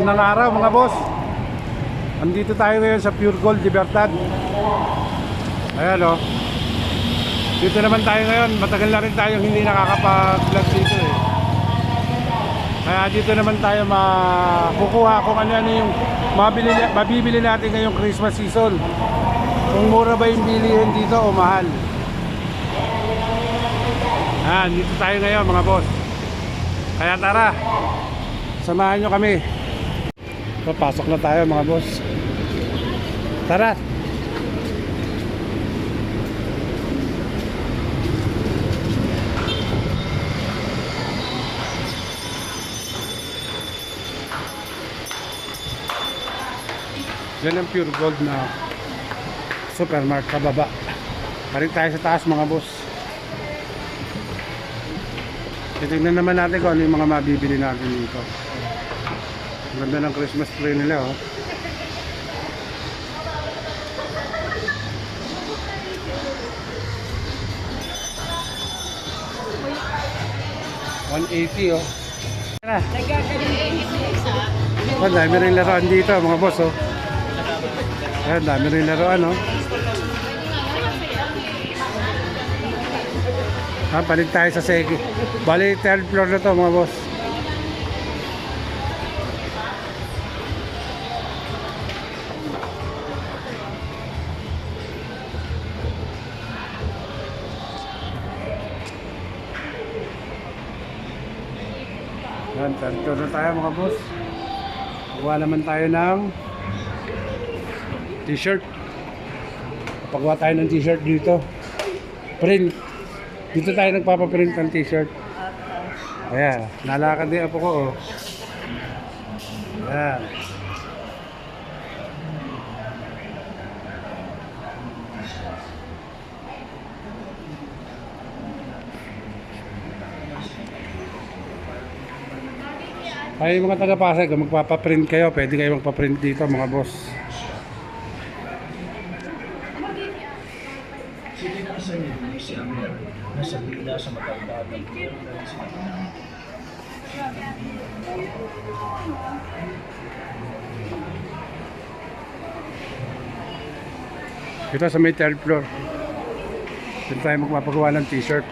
ng araw mga boss. Andito tayo ngayon sa Pure Gold Libertad. Ayan o. Dito naman tayo ngayon. Matagal na rin tayong hindi nakakapag-vlog dito eh. Kaya dito naman tayo makukuha kung ano yung mabibili natin ngayong Christmas season. Kung mura ba yung bilihin dito o mahal. Ayan, dito tayo ngayon mga boss. Kaya tara, samahan nyo kami. Papasok na tayo mga boss. Tara. Yan ang Pure Gold na supermarket kababa. Parin tayo sa taas mga boss. Titignan naman natin kung ano yung mga mabibili natin dito. Ang ganda ng Christmas tree nila oh. $180 oh. Ang dami rin laruan dito mga boss oh. Ayan, dami rin laruan oh. Palit tayo sa Seki. Bali, 3rd floor na to mga boss. Yan, 3rd floor na tayo mga boss. Pagawa naman tayo ng t-shirt. Pagawa tayo ng t-shirt dito. Print. Dito tayo nagpapaprint ng t-shirt. Ayan, nalakad din po ko oh. Ayan. Ay mga taga-Pasay, kung magpapaprint kayo, pwede kayo magpaprint dito mga boss. Nasa gilda sa matandaan ng Ito sa may 3rd floor. Dito tayo magpapagawa ng t-shirt.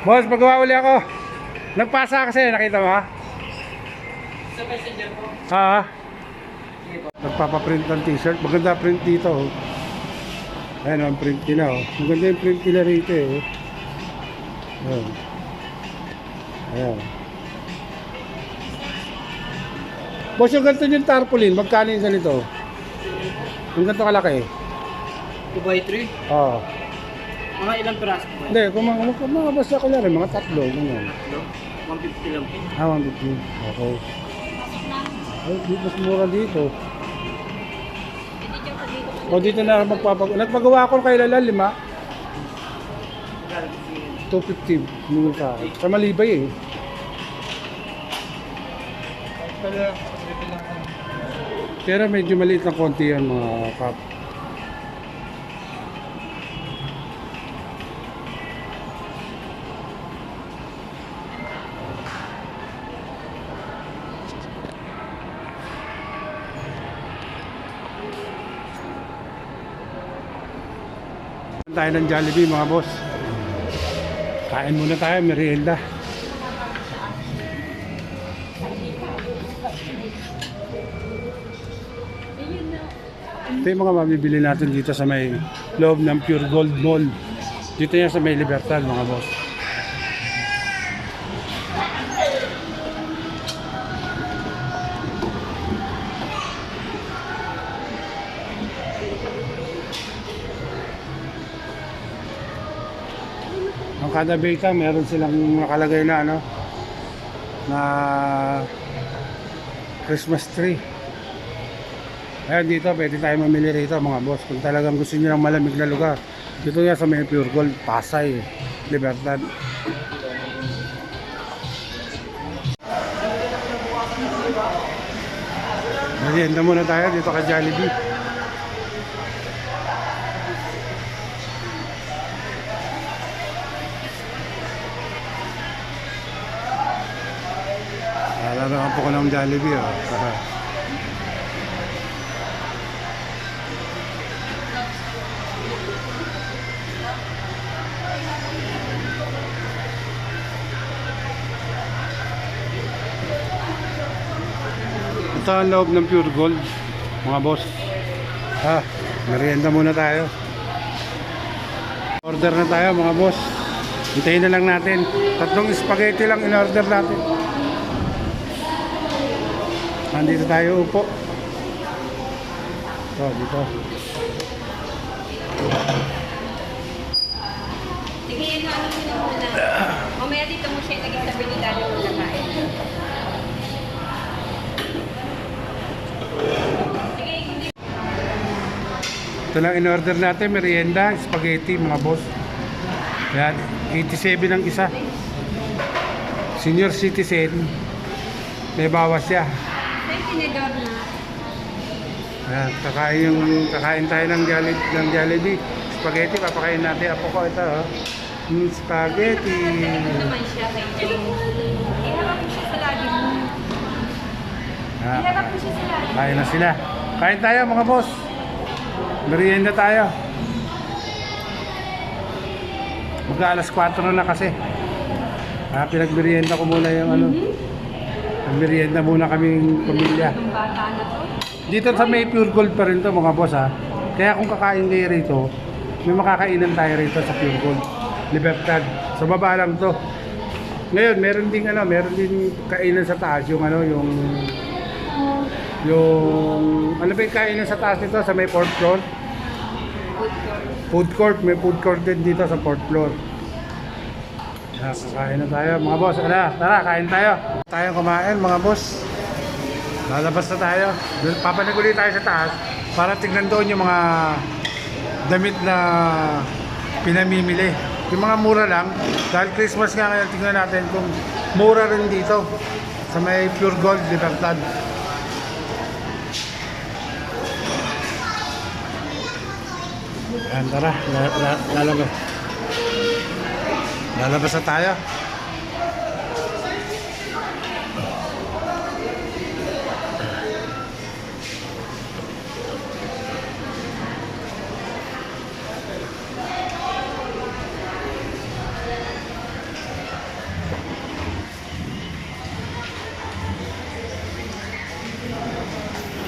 Boss, pagawa uli ako. Nagpasa kasi, nakita mo ha? Sa messenger po? Ha? Nagpapaprint ng t-shirt. Maganda print dito oh. Ayan ang print nila oh. Maganda yung print nila rito eh. Ayan. Ayan. Boss, yung ganito yung tarpaulin, magkano yung ganito? Yung ganito kalaki? 2x3? Oo. Mga ilang piraso po? Hindi, kung mga basta ko lang, mga tatlo. Ganyan. 150 lang po. 150. Okay. Ay, mas mura dito. O dito na nagpagawa ko kay Lala 5. 250 muna sa akin. Sa Malibay eh. Pero medyo maliit ng konti yan mga kap. Tayo ng Jollibee mga boss. Kain muna tayo, merienda. Ito yung mga mabibili natin dito sa may loob ng Pure Gold Mall. Dito yan sa may Libertad mga boss. Ang kada beta meron silang nakalagay na ano na Christmas tree. Ayan dito pwede tayo mamili rito mga boss kung talagang gusto niyo ng malamig na lugar. Dito yan sa may Pure Gold, Pasay, Libertad. Merienda muna tayo dito kay Jollibee. Nalaro po ko ng Jollibee, oh. Ito ang loob ng Pure Gold, mga boss. Merienda muna tayo. Order na tayo, mga boss. Hintayin na lang natin. 3 spaghetti lang in-order natin. Nandito tayo upo. Ito, dito. Sige, yan ano mo na muna. Mamaya dito mo siya ilagay sa binilalo mo kakain. Sige, hindi. Ito lang in-order natin, merienda, spaghetti, mga boss. Yan, 87 ang isa. Senior citizen. May bawas siya. May tinidor na. Ayan, kakain tayo ng Jollibee. Spaghetti, papakain natin. Apo ko ito, oh. Spaghetti. Ano naman siya kay Jay? Iharap mo siya sa lagi mo. Iharap mo siya sa lagi. Kain na sila. Kain tayo, mga boss. Merienda tayo. Mag-alas 4 na kasi. Pinagmerienda ko muna yung ano. Nagmerienda muna kaming pamilya. Ang bata na to. Dito sa may Pure Gold pa rin to, mga boss, ha. Kaya kung kakain kayo rito, may makakainan tayo rito sa Pure Gold. Libertad. Sa baba lang to. Ngayon, meron din kainan sa taas, yung ano, yung ano ba yung kainan sa taas nito sa may 4th floor? Food court. May food court din dito sa 4th floor. Kakain na tayo, mga boss. Tara, kain tayo. Tayo kumain, mga boss. Lalabas na tayo. Papanig ulit tayo sa taas para tignan doon yung mga damit na pinamimili. Yung mga mura lang. Dahil Christmas nga ngayon, tignan natin kung mura rin dito sa may Pure Gold, Libertad. Ayan, tara. Lalabas na tayo.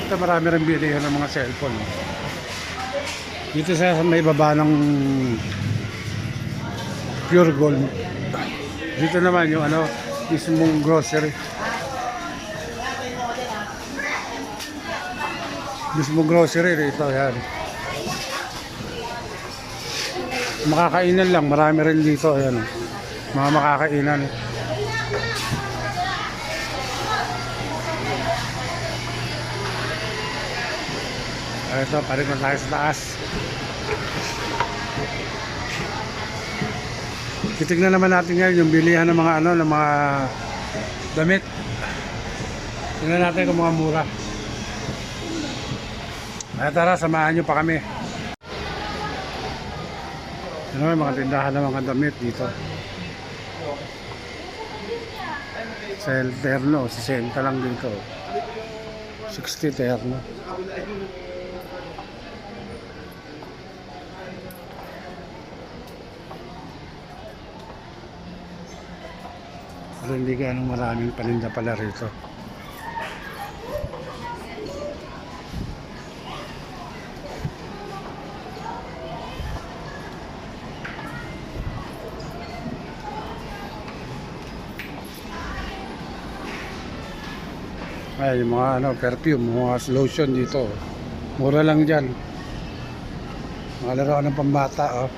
Ito marami rin bilihan ng mga cellphone. Dito sa may baba ng Pure Gold. Dito naman yung ano, mismong grocery. Mismong grocery dito, yan. Makakainan lang, marami rin dito, ayan. Mga makakainan. Ito, parin na tayo sa taas. Titignan naman natin ngayon yung bilihan ng mga ano, ng mga damit. Tingnan natin kung mga mura. Tara, samahan nyo pa kami. Ano may mga tindahan ng mga damit dito. Sa El Terno, 60 lang dito. 60 Terno. Pero hindi ganong maraming paninda pala rito. Ay, yung mga ano, perfume, mga lotion dito. Mura lang dyan. Mga laruan ng pambata, oh.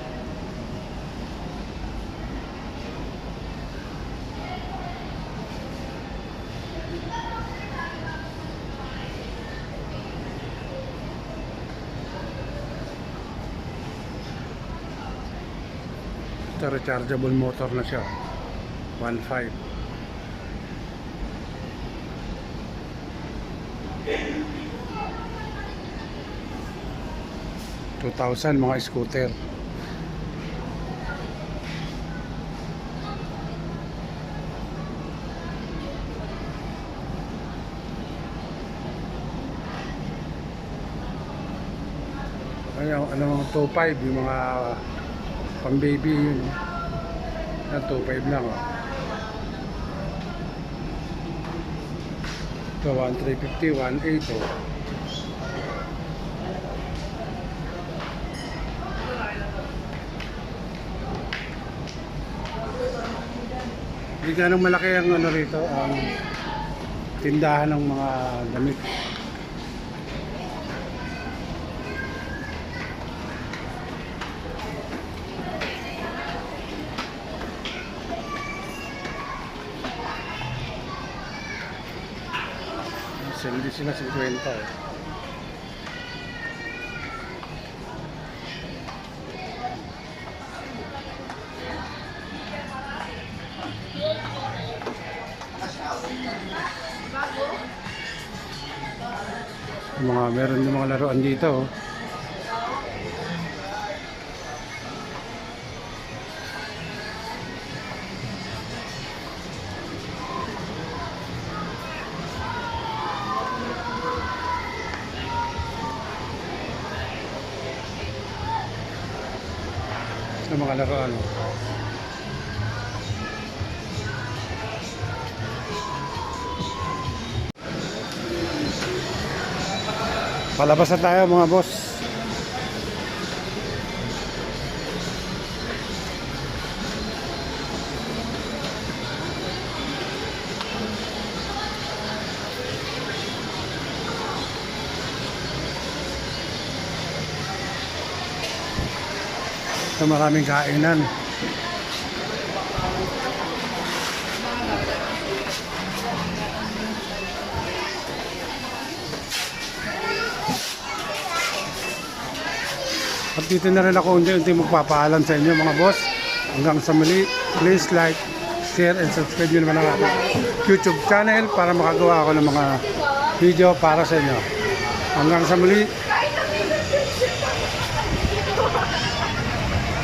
Ito, rechargeable motor na siya. 1.5. $2,000 mga scooter. yung ano, 2.5 yung mga pang baby yun. 2.5 lang oh. Ito 1,350, 1,800 oh. Hindi ganong malaki ang ano rito, ang tindahan ng mga damit. Hindi sila 50 eh. Meron yung mga laruan dito oh. Yung mga laruan oh. Palabas na tayo mga boss. Ito maraming kainan. At dito na rin ako unti-unti magpapaalam sa inyo mga boss. Hanggang sa muli, please like, share, and subscribe nyo naman ang aking YouTube channel para makagawa ako ng mga video para sa inyo. Hanggang sa muli.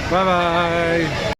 Bye-bye!